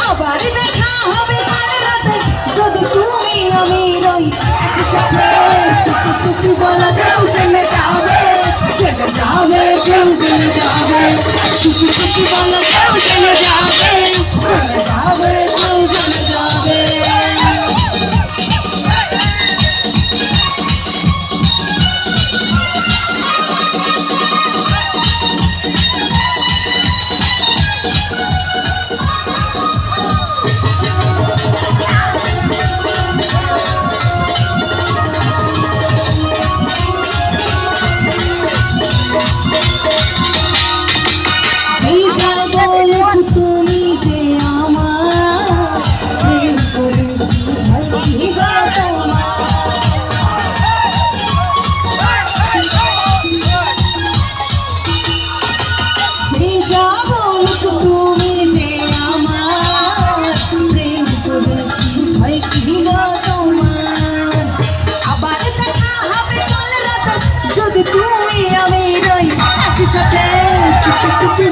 আবার দেখা হবে কাল রাতে যদি তুমি আমি রই একসাথে চুপি চুপি বলা কেউ চলে যাবে কেউ চলে যাবে চুপি চুপি বলা কেউ চলে যাবে কেউ চলে যাবে তুমি যে আমার প্রেম করেছি যে যাব তুমি যে আমার প্রেম করেছি ভয় কি তোমার আবার দেখা হবে কাল রাতে যদি তুমি আমি রই একসাথে চুপি চুপি